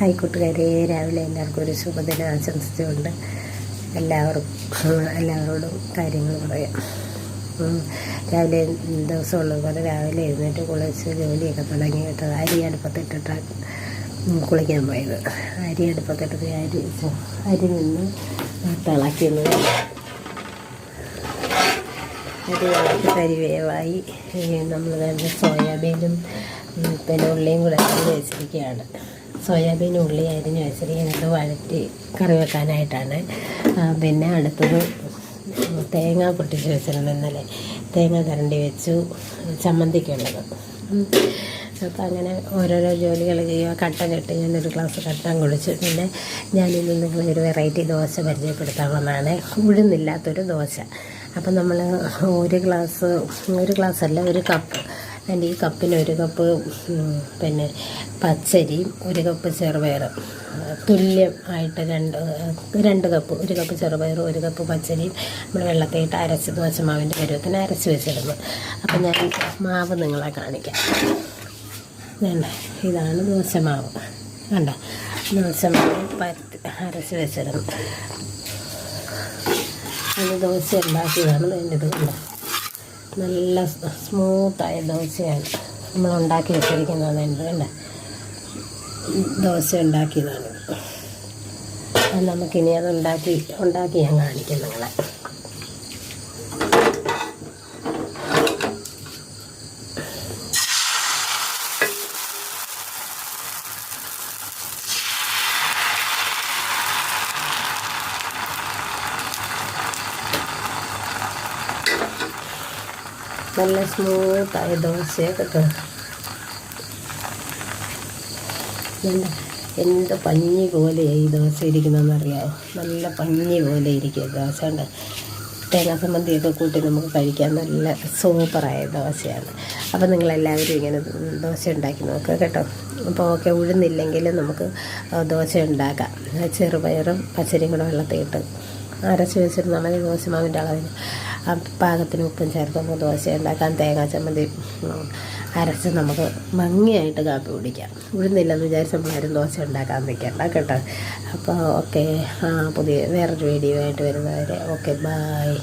Hi കൂട്ടുകാരെ, രാവിലെ എല്ലാവർക്കും ഒരു ശുഭദിനം ആശംസിച്ചുകൊണ്ട് എല്ലാവരോടും കാര്യങ്ങൾ പറയാം. രാവിലെ ദിവസമുള്ളത് പോലെ രാവിലെ എഴുന്നേറ്റ് കുളിച്ച് ജോലിയൊക്കെ തുടങ്ങി കേട്ടത്. അരി അടുപ്പത്തിട്ടിട്ടാണ് കുളിക്കാൻ പോയത്. അരി അടുപ്പത്തിട്ടത് അരി നിന്ന് തിളയ്ക്കുന്നത്. അരി വേവായി. നമ്മൾ വേണ്ട സോയാബീനും പിന്നെ ഉള്ളിയും കൂടെ അരിഞ്ഞ് വെച്ചിരിക്കുകയാണ്. സോയാബീൻ ഉള്ളി അരിഞ്ഞ് വെച്ചിരിക്കുന്നത് വഴറ്റി കറി വെക്കാനായിട്ടാണ്. പിന്നെ അടുത്തത് തേങ്ങ പൊട്ടിച്ച് വെച്ചിരുന്നു. ഇന്നലെ തേങ്ങ കരണ്ടി വെച്ചു ചമ്മന്തിക്കുള്ളത്. അപ്പോൾ അങ്ങനെ ഓരോരോ ജോലികൾ ചെയ്യുക. കട്ടൻ കെട്ടി ഞാനൊരു ഗ്ലാസ് കട്ടൻ കുടിച്ചു. പിന്നെ ഞാനിന്ന് നിങ്ങളൊരു വെറൈറ്റി ദോശ പരിചയപ്പെടുത്താമെന്നാണ്. ഉഴുന്നില്ലാത്തൊരു ദോശ. അപ്പം നമ്മൾ ഒരു ഗ്ലാസ്സല്ല, ഒരു കപ്പ്. എൻ്റെ ഈ കപ്പിന് ഒരു കപ്പ് പിന്നെ പച്ചരിയും ഒരു കപ്പ് ചെറുപയറും തുല്യം ആയിട്ട് രണ്ട് കപ്പ്. ഒരു കപ്പ് ചെറുപയറും ഒരു കപ്പ് പച്ചരിയും നമ്മൾ വെള്ളത്തിയിട്ട് അരച്ച് ദോശമാവിൻ്റെ പരുവത്തിന് അരച്ച് വെച്ചിരുന്നു. അപ്പം ഞാൻ മാവ് നിങ്ങളെ കാണിക്കാം. വേണ്ട, ഇതാണ് ദോശമാവ്. വേണ്ട, ദോശമാവ് അരച്ച് വെച്ചിരുന്നു. അത് ദോശ ഉണ്ടാക്കിയതാണ്. എൻ്റെ ഇത് കണ്ടോ, നല്ല സ്മൂത്തായ ദോശയാണ് നമ്മൾ ഉണ്ടാക്കി വെച്ചിരിക്കുന്നത്. എൻ്റെ കണ്ട ദോശ ഉണ്ടാക്കിയതാണ്. അത് നമുക്കിനി അത് ഉണ്ടാക്കി ഞാൻ കാണിക്കാം നിങ്ങളെ. നല്ല സ്മൂത്തായ ദോശയൊക്കെ കിട്ടും. എന്ത് പഞ്ഞി പോലെ ഈ ദോശ ഇരിക്കുന്നതെന്നറിയാമോ? നല്ല പഞ്ഞി പോലെ ഇരിക്കുക ദോശ. ഉണ്ട് തേങ്ങാ സംബന്ധിയൊക്കെ കൂട്ടി നമുക്ക് കഴിക്കാൻ നല്ല സൂപ്പറായ ദോശയാണ്. അപ്പോൾ നിങ്ങളെല്ലാവരും ഇങ്ങനെ ദോശ ഉണ്ടാക്കി നോക്കുക കേട്ടോ. അപ്പോൾ ഓക്കെ, ഉഴുന്നില്ലെങ്കിൽ നമുക്ക് ദോശ ഉണ്ടാക്കാം. ചെറുപയറും പച്ചരിയും കൂടെ വെള്ളത്തിയിട്ട് അരച്ച് വെച്ചിരുന്നാൽ മതി. ദോശമാവിൻ്റെ അളവിന് പാകത്തിന് ഉപ്പും ചേർത്ത് നമുക്ക് ദോശ ഉണ്ടാക്കാം. തേങ്ങാ ചമ്മന്തി അരച്ച് നമുക്ക് ഭംഗിയായിട്ട് കാപ്പി കുടിക്കാം. ഉഴുന്നില്ലെന്ന് വിചാരിച്ച് നമ്മളാരും ദോശ ഉണ്ടാക്കാൻ നിൽക്കണ്ട കേട്ടോ. അപ്പോൾ ഓക്കെ, പുതിയ വേറൊരു വീഡിയോ ആയിട്ട് വരുന്നവരെ ഓക്കെ, ബായ്.